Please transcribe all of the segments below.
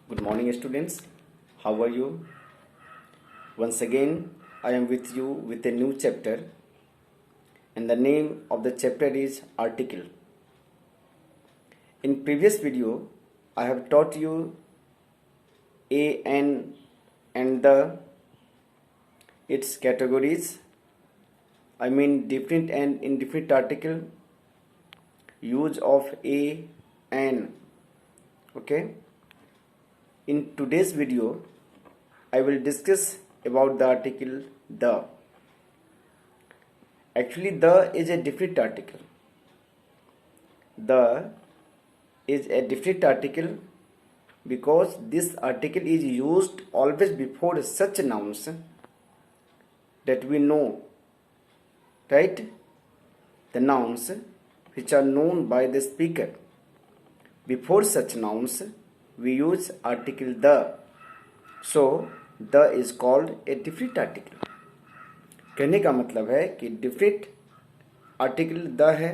Good morning, students. How are you? Once again, I am with you with a new chapter, and the name of the chapter is Article. In previous video, I have taught you a, an, and the its categories. I mean definite and indefinite article, use of a, an. Okay. In today's video, I will discuss about the article the. Actually, the is a definite article. The is a definite article because this article is used always before such nouns that we know, right? The nouns which are known by the speaker. Before such nouns, we use article the. So, the is called a definite article. कहने का मतलब है कि different article the है.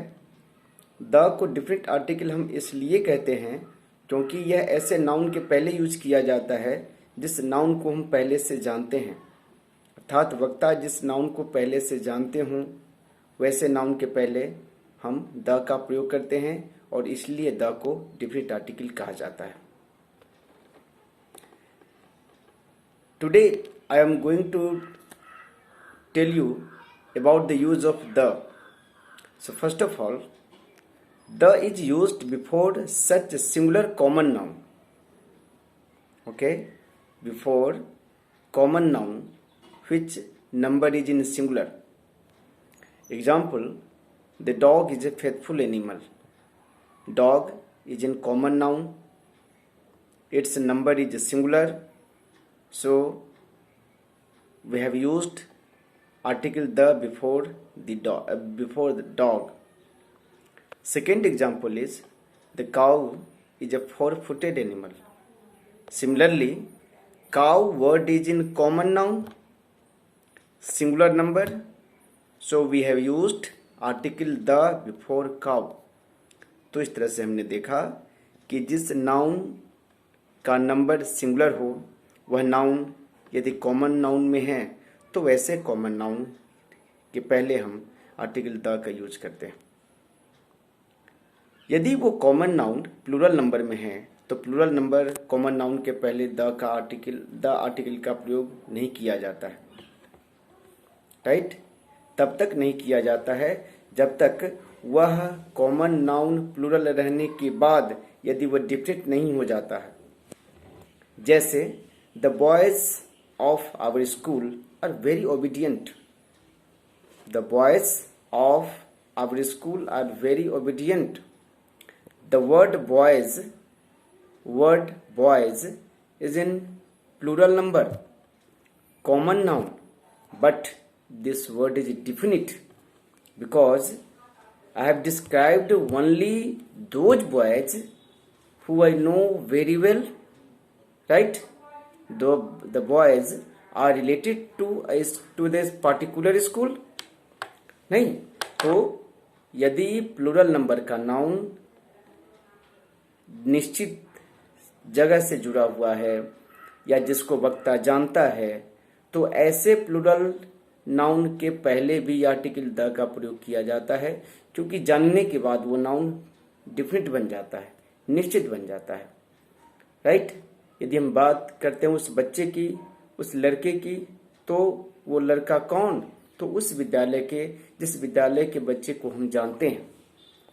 The को different article हम इसलिए कहते हैं क्योंकि यह ऐसे नाउन के पहले यूज किया जाता है जिस नाउन को हम पहले से जानते हैं. अर्थात वक्ता जिस नाउन को पहले से जानते हों वैसे नाउन के पहले हम द का प्रयोग करते हैं और इसलिए द को डिफरेंट आर्टिकल कहा जाता है. Today I am going to tell you about the use of the. So first of all, the is used before such a singular common noun. Okay, before common noun which number is in singular. Example, the dog is a faithful animal. Dog is in common noun. Its number is singular. So we have used article the before the dog. Second example is the cow is a four-footed animal. Similarly, cow word is in common noun, singular number, so we have used article the before cow. तो इस तरह से हमने देखा कि जिस noun का number singular हो वह नाउन यदि कॉमन नाउन में है तो वैसे कॉमन नाउन के पहले हम आर्टिकल द का यूज करते हैं. यदि वो कॉमन नाउन प्लूरल नंबर में है तो प्लूरल नंबर कॉमन नाउन के पहले द आर्टिकल का प्रयोग नहीं किया जाता है. राइट? तब तक नहीं किया जाता है जब तक वह कॉमन नाउन प्लूरल रहने के बाद यदि वह डिफरेंट नहीं हो जाता है. जैसे the boys of our school are very obedient. The boys of our school are very obedient. The word boys is in plural number, common noun, but this word is definite because I have described only those boys who I know very well, right? The boys are related to this particular school. नहीं. तो यदि plural number का noun निश्चित जगह से जुड़ा हुआ है या जिसको वक्ता जानता है तो ऐसे प्लूरल नाउन के पहले भी आर्टिकल द का प्रयोग किया जाता है क्योंकि जानने के बाद वो नाउन डिफरेंट बन जाता है, निश्चित बन जाता है. राइट? यदि हम बात करते हैं उस बच्चे की, उस लड़के की, तो वो लड़का कौन? तो उस विद्यालय के, जिस विद्यालय के बच्चे को हम जानते हैं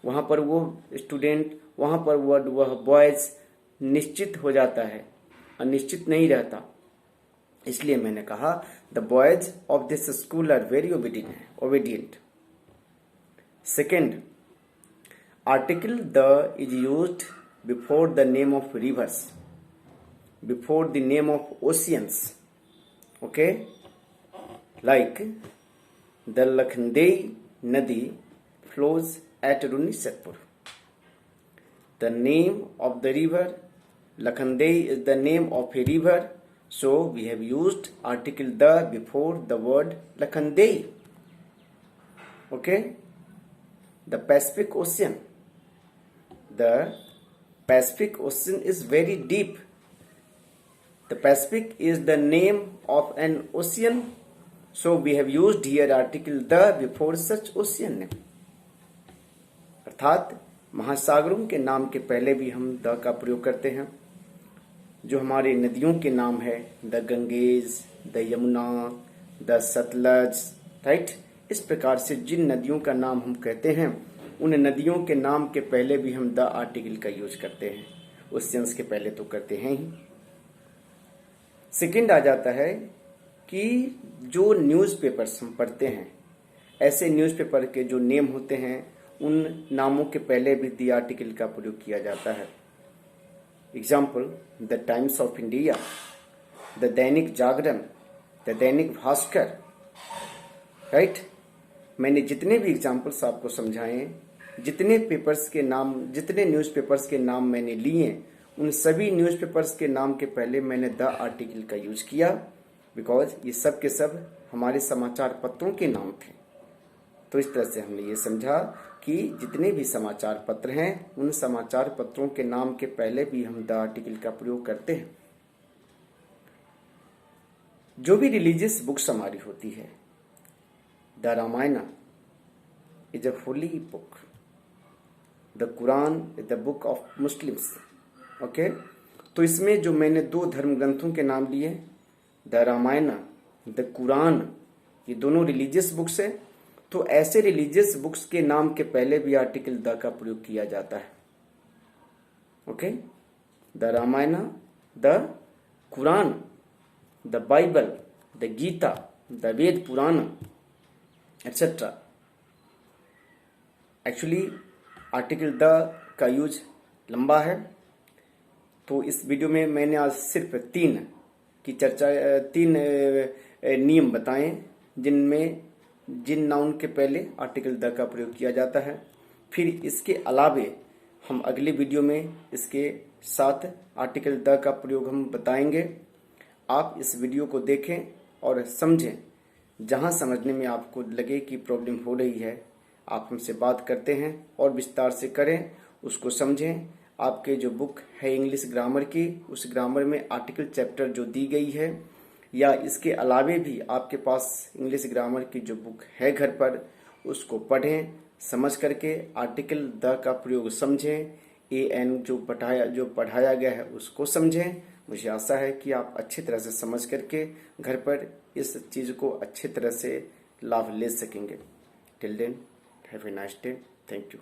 वहां पर वो स्टूडेंट, वहां पर वह बॉयज निश्चित हो जाता है, अनिश्चित नहीं रहता. इसलिए मैंने कहा the boys of this school are very obedient. Second, article the is used before the name of rivers, before the name of oceans. Okay, like the Lakhandei Nadi flows at Runisatpur. The name of the river Lakhandei is the name of a river, so we have used article the before the word Lakhandei. Okay, the Pacific Ocean. The Pacific Ocean is very deep. The Pacific is the name of an ocean, so we have used here article the before such ocean name. अर्थात महासागरों के नाम के पहले भी हम the का प्रयोग करते हैं। जो हमारे नदियों के नाम है, the Ganges, the Yamuna, the Sutlej, right. इस प्रकार से जिन नदियों का नाम हम कहते हैं उन नदियों के नाम के पहले भी हम द आर्टिकल का यूज करते हैं। ओशियंस के पहले तो करते हैं ही। सेकंड आ जाता है कि जो न्यूज़पेपर्स हम पढ़ते हैं, ऐसे न्यूज़पेपर के जो नेम होते हैं उन नामों के पहले भी द आर्टिकल का प्रयोग किया जाता है। Example, the times of India, the Dainik Jagran, the Dainik Bhaskar, right. मैंने जितने भी एग्जाम्पल्स आपको समझाए, जितने पेपर्स के नाम, जितने न्यूज़पेपर्स के नाम मैंने लिए, उन सभी न्यूज़पेपर्स के नाम के पहले मैंने द आर्टिकल का यूज किया, बिकॉज ये सब के सब हमारे समाचार पत्रों के नाम थे। तो इस तरह से हमने ये समझा कि जितने भी समाचार पत्र हैं उन समाचार पत्रों के नाम के पहले भी हम द आर्टिकल का प्रयोग करते हैं। जो भी रिलीजियस बुक्स हमारी होती है, the Ramayana is a holy book, the Quran is the book of Muslims, okay. तो इसमें जो मैंने दो धर्म ग्रंथों के नाम लिए, द रामायण, द कुरान, ये दोनों रिलीजियस बुक्स है। तो ऐसे रिलीजियस बुक्स के नाम के पहले भी आर्टिकल द का प्रयोग किया जाता है, okay. The Ramayana, the Quran, the Bible, the Gita, the Veda Purana, etcetera. Actually article the का यूज लंबा है, तो इस वीडियो में मैंने आज सिर्फ तीन नियम बताए जिनमें जिन नाउन के पहले आर्टिकल द का प्रयोग किया जाता है। फिर इसके अलावे हम अगले वीडियो में इसके साथ आर्टिकल द का प्रयोग हम बताएंगे। आप इस वीडियो को देखें और समझें। जहां समझने में आपको लगे कि प्रॉब्लम हो रही है, आप हमसे बात करते हैं और विस्तार से करें, उसको समझें। आपके जो बुक है इंग्लिश ग्रामर की, उस ग्रामर में आर्टिकल चैप्टर जो दी गई है, या इसके अलावे भी आपके पास इंग्लिश ग्रामर की जो बुक है घर पर, उसको पढ़ें, समझ करके आर्टिकल द का प्रयोग समझें। AN जो पढ़ाया गया है उसको समझें। मुझे आशा है कि आप अच्छी तरह से समझ करके घर पर इस चीज़ को अच्छी तरह से लाभ ले सकेंगे। Till then, have a nice day. Thank you.